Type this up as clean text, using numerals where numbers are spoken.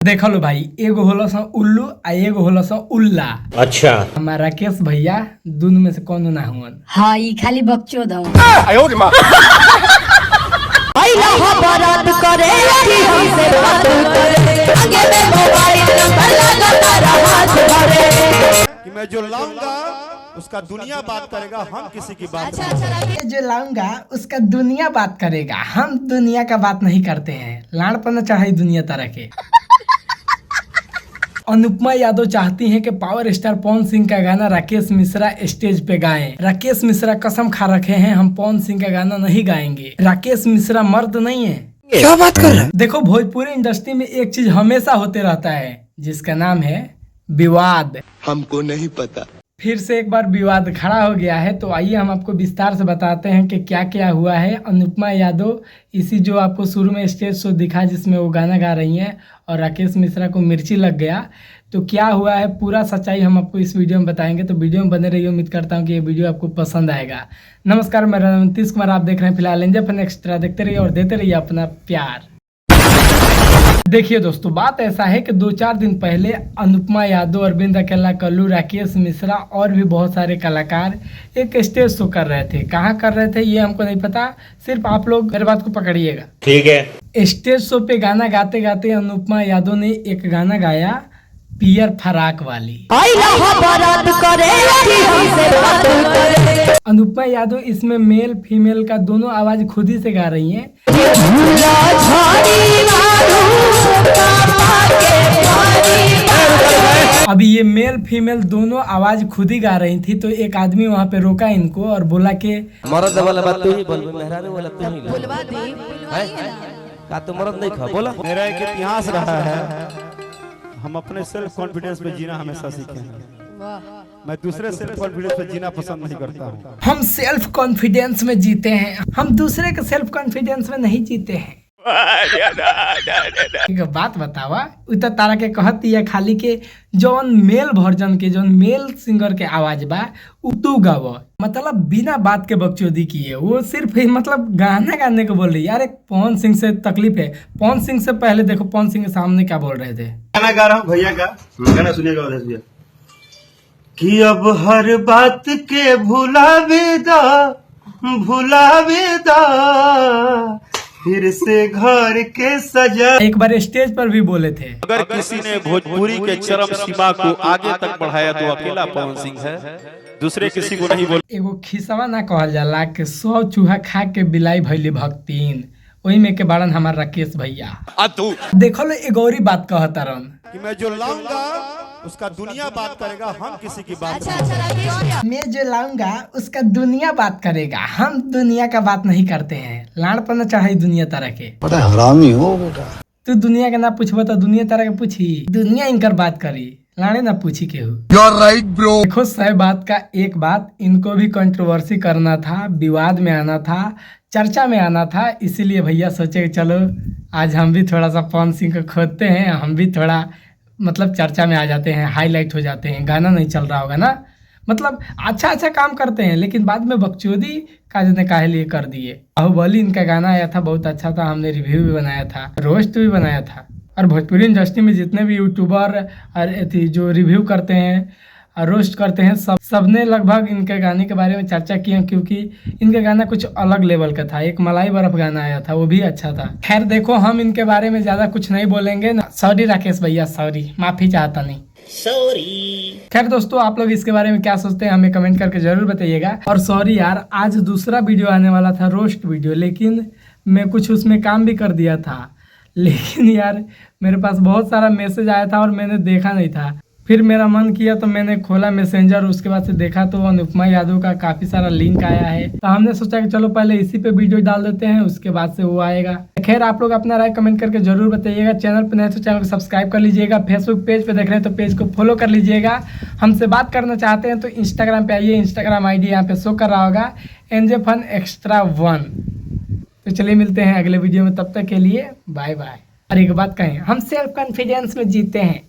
देख लो भाई, एगो होला सा उल्लू आ एगो होला सा उल्ला। अच्छा, हमारा राकेश भैया दोनों में से कौन ना हुआ। हाँ, ये खाली बकचोद हूँ। कि मैं जो लाऊंगा उसका दुनिया बात करेगा, हम किसी की बात ये जो लाऊंगा उसका दुनिया बात करेगा, हम दुनिया का बात नहीं करते हैं। लाड़पना चाहे दुनिया तरह के। अनुपमा यादव चाहती हैं कि पावर स्टार पवन सिंह का गाना राकेश मिश्रा स्टेज पे गाएं। राकेश मिश्रा कसम खा रखे हैं, हम पवन सिंह का गाना नहीं गाएंगे। राकेश मिश्रा मर्द नहीं है। क्या बात कर रहे हैं? देखो, भोजपुरी इंडस्ट्री में एक चीज हमेशा होते रहता है जिसका नाम है विवाद। हमको नहीं पता। फिर से एक बार विवाद खड़ा हो गया है, तो आइए हम आपको विस्तार से बताते हैं कि क्या क्या हुआ है। अनुपमा यादव इसी जो आपको शुरू में स्टेज शो दिखा जिसमें वो गाना गा रही हैं और राकेश मिश्रा को मिर्ची लग गया, तो क्या हुआ है पूरा सच्चाई हम आपको इस वीडियो में बताएंगे। तो वीडियो में बने रहिए, उम्मीद करता हूँ कि ये वीडियो आपको पसंद आएगा। नमस्कार, मेरा नाम नीतीश कुमार, आप देख रहे हैं फिलहाल एंजॉय फन एक्स्ट्रा। देखते रहिए और देते रहिए अपना प्यार। देखिए दोस्तों, बात ऐसा है कि 2-4 दिन पहले अनुपमा यादव, अरविंद अकेला, कल्लू, राकेश मिश्रा और भी बहुत सारे कलाकार एक स्टेज शो कर रहे थे। कहाँ कर रहे थे ये हमको नहीं पता, सिर्फ आप लोग मेरे बात को पकड़िएगा। ठीक है। स्टेज शो पे गाना गाते गाते अनुपमा यादव ने एक गाना गाया, पियर फराक वाली। अनुपमा यादव इसमें मेल फीमेल का दोनों आवाज खुद ही से गा रही हैं। अभी ये मेल फीमेल दोनों आवाज खुद ही गा रही थी, तो एक आदमी वहाँ पे रोका इनको और बोला कि मर्द वाला बात तू ही बोल, मेहरारू वाला तू ही बोल। का तो मर्द नहीं खा बोला। मेरा एक इतिहास रहा है, हम अपने सेल्फ कॉन्फिडेंस पे जीना हमेशा सीखे हैं। मैं दूसरे सेल्फ कॉन्फिडेंस पे जीना पसंद नहीं करता हूँ। हम सेल्फ कॉन्फिडेंस में जीते हैं, हम दूसरे के सेल्फ कॉन्फिडेंस में नहीं जीते हैं। एक बात बतावा, उतर तारा के कहती है खाली के जौन मेल वर्जन के जौन मेल सिंगर के आवाज बा तू गाव, मतलब बिना बात के बकचोदी की है। वो सिर्फ मतलब गाना गाने को बोल रही है। यार एक पवन सिंह से तकलीफ है। पवन सिंह से पहले देखो पवन सिंह के सामने क्या बोल रहे थे। गाना गा रहा हूँ भैया का, गाना सुनिएगा उधर भैया। कि अब हर बात के भुलावे दा फिर से घर के सजा। एक बार स्टेज पर भी बोले थे, अगर किसी ने भोजपुरी के चरम सीमा को आगे तक बढ़ाया तो अकेला पवन सिंह है, दूसरे किसी को नहीं बोल। एगो खिसवा ना कहल जाला कि 100 चूहा खा के बिलाई भइली भक्तिन, वही में के बारन हमार राकेश भैया। देखो लो एक और बात कहता रन कि मैं जो लाऊंगा उसका दुनिया बात करेगा, हम किसी की बात मैं जो लाऊंगा उसका दुनिया बात करेगा, हम दुनिया का बात नहीं करते हैं। लाड़पना चाहे दुनिया तरह के। बड़ा हरामी हो बेटा। तू दुनिया के ना पूछबो तो दुनिया तरह के पूछी, दुनिया इनकर बात करी, लाड़े ना पूछी के हो। You are right bro. देखो सही बात का एक बात, इनको भी कंट्रोवर्सी करना था, विवाद में आना था, चर्चा में आना था, इसीलिए भैया सोचे चलो आज हम भी थोड़ा सा पवन सिंह को खोदते हैं, हम भी थोड़ा मतलब चर्चा में आ जाते हैं, हाईलाइट हो जाते हैं। गाना नहीं चल रहा होगा ना, मतलब अच्छा काम करते हैं, लेकिन बाद में बकचोदी काजने काहे लिए कर दिए। बाहुबली इनका गाना आया था, बहुत अच्छा था, हमने रिव्यू भी बनाया था, रोस्ट भी बनाया था। और भोजपुरी इंडस्ट्री में जितने भी यूट्यूबर और जो रिव्यू करते हैं और रोस्ट करते हैं, सबने लगभग इनके गाने के बारे में चर्चा की है, क्योंकि इनका गाना कुछ अलग लेवल का था। एक मलाई बर्फ गाना आया था, वो भी अच्छा था। खैर देखो, हम इनके बारे में ज्यादा कुछ नहीं बोलेंगे। सॉरी राकेश भैया, सॉरी, माफी चाहता नहीं, सॉरी। खैर दोस्तों, आप लोग इसके बारे में क्या सोचते हैं हमें कमेंट करके जरूर बताइएगा। और सॉरी यार, आज दूसरा वीडियो आने वाला था, रोस्ट वीडियो, लेकिन मैं कुछ उसमें काम भी कर दिया था। लेकिन यार मेरे पास बहुत सारा मैसेज आया था और मैंने देखा नहीं था। फिर मेरा मन किया तो मैंने खोला मैसेंजर, उसके बाद से देखा तो अनुपमा यादव का काफी सारा लिंक आया है। तो हमने सोचा कि चलो पहले इसी पे वीडियो डाल देते हैं, उसके बाद से वो आएगा। खैर आप लोग अपना राय कमेंट करके जरूर बताइएगा। चैनल पर नए तो चैनल को सब्सक्राइब कर लीजिएगा। फेसबुक पेज पे देख रहे हैं तो पेज को फॉलो कर लीजिएगा। हमसे बात करना चाहते हैं तो इंस्टाग्राम पे आइए, इंस्टाग्राम ID यहाँ पे शो कर रहा होगा, एंजॉय फन एक्स्ट्रा 1। तो चलिए मिलते हैं अगले वीडियो में, तब तक के लिए बाय बाय। और एक बात कहें, हम सेल्फ कॉन्फिडेंस में जीते हैं।